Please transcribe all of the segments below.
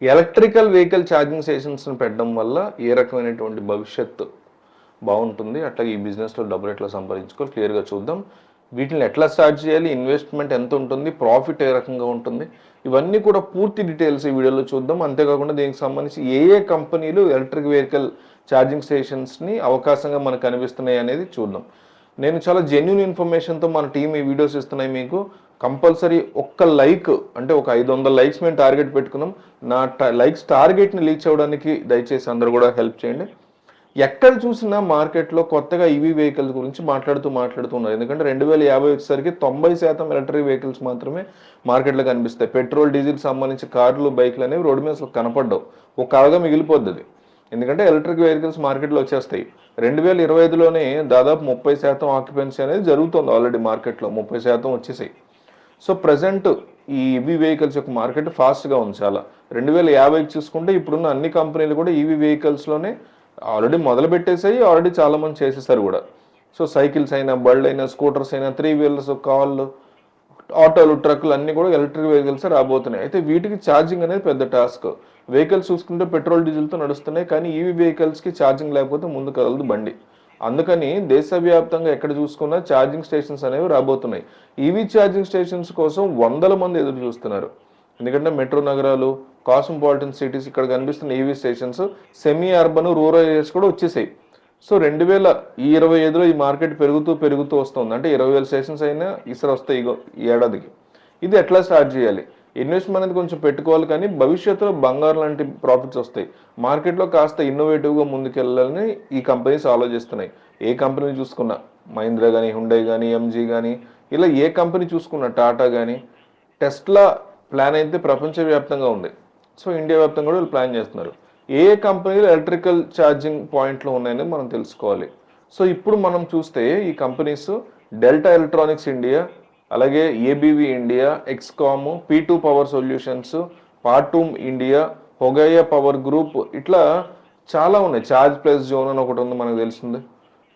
Electrical vehicle charging స్టేషన్స్ని పెట్టడం వల్ల ఏ రకమైనటువంటి భవిష్యత్తు బాగుంటుంది, అట్లాగే ఈ బిజినెస్లో డబ్బులు ఎట్లా సంపాదించుకోవాలి క్లియర్గా చూద్దాం. వీటిని ఎట్లా స్టార్ట్ చేయాలి, ఇన్వెస్ట్మెంట్ ఎంత ఉంటుంది, ప్రాఫిట్ ఏ రకంగా ఉంటుంది, ఇవన్నీ కూడా పూర్తి డీటెయిల్స్ ఈ వీడియోలో చూద్దాం. అంతేకాకుండా దీనికి సంబంధించి ఏ కంపెనీలు ఎలక్ట్రిక్ వెహికల్ ఛార్జింగ్ స్టేషన్స్ని అవకాశంగా మనకు కనిపిస్తున్నాయి అనేది చూద్దాం. నేను చాలా జెన్యూన్ ఇన్ఫర్మేషన్తో మన టీం ఈ వీడియోస్ ఇస్తున్నాయి మీకు. కంపల్సరీ ఒక్క లైక్, అంటే ఒక 500 లైక్స్ మేము టార్గెట్ పెట్టుకున్నాం. నా లైక్స్ టార్గెట్ని రీచ్ అవ్వడానికి దయచేసి అందరూ కూడా హెల్ప్ చేయండి. ఎక్కడ చూసినా మార్కెట్లో కొత్తగా ఈవీ వెహికల్స్ గురించి మాట్లాడుతున్నారు. ఎందుకంటే 2050 వచ్చేసరికి 90% ఎలక్ట్రిక్ వెహికల్స్ మాత్రమే మార్కెట్లో కనిపిస్తాయి. పెట్రోల్ డీజిల్ సంబంధించి కార్లు బైక్లు అనేవి రోడ్డు మీద అసలు కనపడ్డావు, ఒక కళగా మిగిలిపోద్ది. ఎందుకంటే ఎలక్ట్రిక్ వెహికల్స్ మార్కెట్లో వచ్చేస్తాయి. 2025లోనే దాదాపు 30% ఆక్యుపెన్సీ అనేది జరుగుతుంది. ఆల్రెడీ మార్కెట్లో 30% వచ్చేసాయి. సో ప్రజెంట్ ఈ ఈవీ వెహికల్స్ యొక్క మార్కెట్ ఫాస్ట్గా ఉంది చాలా. 2050 చూసుకుంటే ఇప్పుడున్న అన్ని కంపెనీలు కూడా ఈవీ వెహికల్స్లోనే ఆల్రెడీ మొదలు పెట్టేసాయి, ఆల్రెడీ చాలామంది చేసేసారు కూడా. సో సైకిల్స్ అయినా, బళ్ళు అయినా, స్కూటర్స్ అయినా, 3 వీలర్స్, కార్లు, ఆటోలు, ట్రక్కులు అన్నీ కూడా ఎలక్ట్రిక్ వెహికల్స్ రాబోతున్నాయి. అయితే వీటికి ఛార్జింగ్ అనేది పెద్ద టాస్క్. వెహికల్స్ చూసుకుంటే పెట్రోల్ డీజిల్తో నడుస్తున్నాయి, కానీ ఈవీ వెహికల్స్కి ఛార్జింగ్ లేకపోతే ముందు కదలదు బండి. అందుకని దేశవ్యాప్తంగా ఎక్కడ చూసుకున్నా ఛార్జింగ్ స్టేషన్స్ అనేవి రాబోతున్నాయి. ఈవీ ఛార్జింగ్ స్టేషన్స్ కోసం 100 మంది ఎదురు చూస్తున్నారు. ఎందుకంటే మెట్రో నగరాలు, కాస్మోపాలిటన్ సిటీస్ ఇక్కడ కనిపిస్తున్న EV stations semi urban, rural areas కూడా వచ్చేసాయి. సో 2025లో ఈ మార్కెట్ పెరుగుతూ వస్తుంది. అంటే 20,000 స్టేషన్స్ అయినా ఇసరు వస్తాయి ఈ ఏడాదికి. ఇది ఎట్లా స్టార్ట్ చేయాలి, ఇన్వెస్ట్మెంట్ అనేది కొంచెం పెట్టుకోవాలి, కానీ భవిష్యత్తులో బంగారు లాంటి ప్రాఫిట్స్ వస్తాయి. మార్కెట్లో కాస్త ఇన్నోవేటివ్గా ముందుకెళ్ళాలని ఈ కంపెనీస్ ఆలోచిస్తున్నాయి. ఏ కంపెనీ చూసుకున్నా, మహీంద్రా కానీ, హుండై కానీ, ఎంజీ కానీ, ఇలా ఏ కంపెనీ చూసుకున్నా, టాటా కానీ, టెస్లా ప్లాన్ అయితే ప్రపంచవ్యాప్తంగా ఉంది. సో ఇండియా వ్యాప్తంగా కూడా వీళ్ళు ప్లాన్ చేస్తున్నారు. ఏ కంపెనీలు ఎలక్ట్రికల్ ఛార్జింగ్ పాయింట్లు ఉన్నాయని మనం తెలుసుకోవాలి. సో ఇప్పుడు మనం చూస్తే ఈ కంపెనీస్ డెల్టా ఎలక్ట్రానిక్స్ ఇండియా, అలాగే ABB India, Exicom, P2 power solutions, పార్టూమ్ ఇండియా, హొగయ్య పవర్ గ్రూప్, ఇట్లా చాలా ఉన్నాయి. ఛార్జ్ ప్లస్ జోన్ అని ఒకటి ఉంది మనకు తెలిసింది.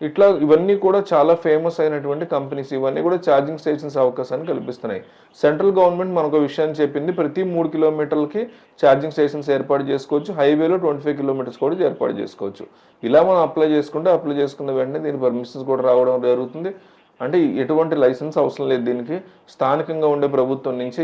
ఇట్లా ఇవన్నీ కూడా చాలా ఫేమస్ అయినటువంటి కంపెనీస్. ఇవన్నీ కూడా ఛార్జింగ్ స్టేషన్స్ అవకాశాన్ని కల్పిస్తున్నాయి. సెంట్రల్ గవర్నమెంట్ మనకు విషయాన్ని చెప్పింది, ప్రతి 3 కిలోమీటర్లకి ఛార్జింగ్ స్టేషన్స్ ఏర్పాటు చేసుకోవచ్చు. హైవేలో 25 కిలోమీటర్స్ కూడా ఏర్పాటు చేసుకోవచ్చు. ఇలా మనం అప్లై చేసుకున్న వెంటనే దీని పర్మిషన్స్ కూడా రావడం జరుగుతుంది. అంటే ఎటువంటి లైసెన్స్ అవసరం లేదు దీనికి. స్థానికంగా ఉండే ప్రభుత్వం నుంచి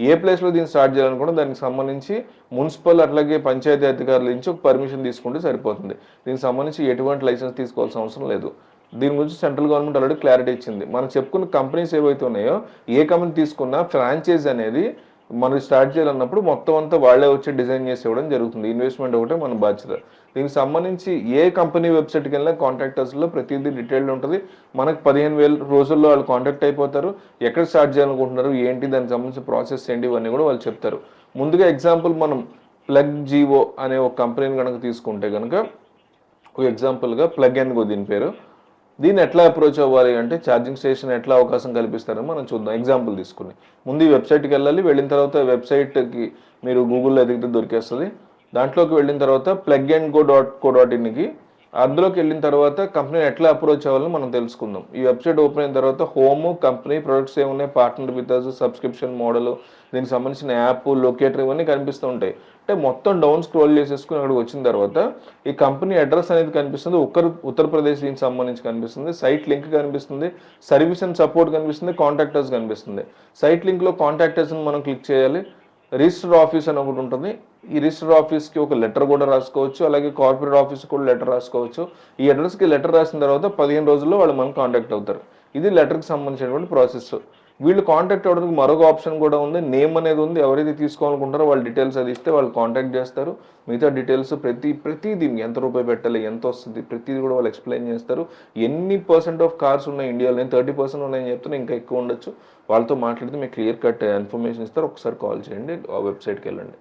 ఏ ప్లేస్లో దీన్ని స్టార్ట్ చేయాలనుకుంటే దానికి సంబంధించి మున్సిపల్ అట్లాగే పంచాయతీ అధికారుల నుంచి ఒక పర్మిషన్ తీసుకుంటే సరిపోతుంది. దీనికి సంబంధించి ఎటువంటి లైసెన్స్ తీసుకోవాల్సిన అవసరం లేదు. దీని గురించి సెంట్రల్ గవర్నమెంట్ ఆల్రెడీ క్లారిటీ ఇచ్చింది. మనం చెప్పుకున్న కంపెనీస్ ఏవైతే ఉన్నాయో, ఏ కంపెనీ తీసుకున్నా ఫ్రాంచైజ్ అనేది మనకి స్టార్ట్ చేయాలన్నప్పుడు మొత్తం అంతా వాళ్ళే వచ్చి డిజైన్ చేసి ఇవ్వడం జరుగుతుంది. ఇన్వెస్ట్మెంట్ ఒకటే మన బాధ్యత. దీనికి సంబంధించి ఏ కంపెనీ వెబ్సైట్కి వెళ్ళినా కాంటాక్టర్స్లో ప్రతిదీ డీటెయిల్డ్ ఉంటుంది. మనకు 15,000 రోజుల్లో వాళ్ళు కాంటాక్ట్ అయిపోతారు. ఎక్కడ స్టార్ట్ చేయాలనుకుంటున్నారు, ఏంటి, దానికి సంబంధించిన ప్రాసెస్ ఏంటి, ఇవన్నీ కూడా వాళ్ళు చెప్తారు. ముందుగా ఎగ్జాంపుల్ మనం ప్లగ్ జివో అనే ఒక కంపెనీని కనుక తీసుకుంటే కనుక, ఒక ఎగ్జాంపుల్గా ప్లగ్ అండ్ గో దీని పేరు. దీన్ని ఎట్లా అప్రోచ్ అవ్వాలి అంటే, ఛార్జింగ్ స్టేషన్ ఎట్లా అవకాశం కల్పిస్తారని మనం చూద్దాం. ఎగ్జాంపుల్ తీసుకుని ముందు ఈ వెబ్సైట్కి వెళ్ళాలి. వెళ్ళిన తర్వాత వెబ్సైట్కి మీరు గూగుల్లో ఎదిగితే దొరికేస్తుంది. దాంట్లోకి వెళ్ళిన తర్వాత plugandgo.co.inకి అందులోకి వెళ్ళిన తర్వాత కంపెనీ ఎట్లా అప్రోచ్ అవ్వాలని మనం తెలుసుకుందాం. ఈ వెబ్సైట్ ఓపెన్ అయిన తర్వాత హోమ్, కంపెనీ, ప్రొడక్ట్స్ ఏమున్నాయి, partner with us, subscription model, దీనికి సంబంధించిన యాప్, లొకేటర్, ఇవన్నీ కనిపిస్తూ ఉంటాయి. అంటే మొత్తం డౌన్ స్క్రోల్ చేసేసుకుని అక్కడికి వచ్చిన తర్వాత ఈ కంపెనీ అడ్రస్ అనేది కనిపిస్తుంది. ఉత్తరప్రదేశ్ దీనికి సంబంధించి కనిపిస్తుంది. సైట్ లింక్ కనిపిస్తుంది. సర్వీస్ అండ్ సపోర్ట్ కనిపిస్తుంది. కాంటాక్టర్స్ కనిపిస్తుంది. సైట్ లింక్లో కాంటాక్టర్స్ని మనం క్లిక్ చేయాలి. రిజిస్టర్ ఆఫీస్ అని ఒకటి ఉంటుంది. ఈ రిజిస్టర్ ఆఫీస్కి ఒక లెటర్ కూడా రాసుకోవచ్చు. అలాగే కార్పొరేట్ ఆఫీస్కి కూడా లెటర్ రాసుకోవచ్చు. ఈ అడ్రస్కి లెటర్ రాసిన తర్వాత 15 రోజుల్లో వాళ్ళు మనకు కాంటాక్ట్ అవుతారు. ఇది లెటర్కి సంబంధించినటువంటి ప్రాసెస్. వీళ్ళు కాంటాక్ట్ అవ్వడానికి మరొక ఆప్షన్ కూడా ఉంది. నేమ్ అనేది ఉంది. ఎవరైతే తీసుకోవాలనుకుంటారో వాళ్ళ డీటెయిల్స్ అది ఇస్తే వాళ్ళు కాంటాక్ట్ చేస్తారు. మిగతా డీటెయిల్స్ ప్రతిదీ ఎంత రూపాయి పెట్టాలి, ఎంత వస్తుంది, ప్రతిదీ కూడా వాళ్ళు ఎక్స్ప్లెయిన్ చేస్తారు. ఎన్ని % ఆఫ్ కార్స్ ఉన్నాయి ఇండియాలో, 30% ఉన్నాయని చెప్తున్నా, ఇంకా ఎక్కువ ఉండొచ్చు. వాళ్ళతో మాట్లాడితే మీకు క్లియర్ కట్ ఇన్ఫర్మేషన్ ఇస్తారు. ఒకసారి కాల్ చేయండి, ఆ వెబ్సైట్కి వెళ్ళండి.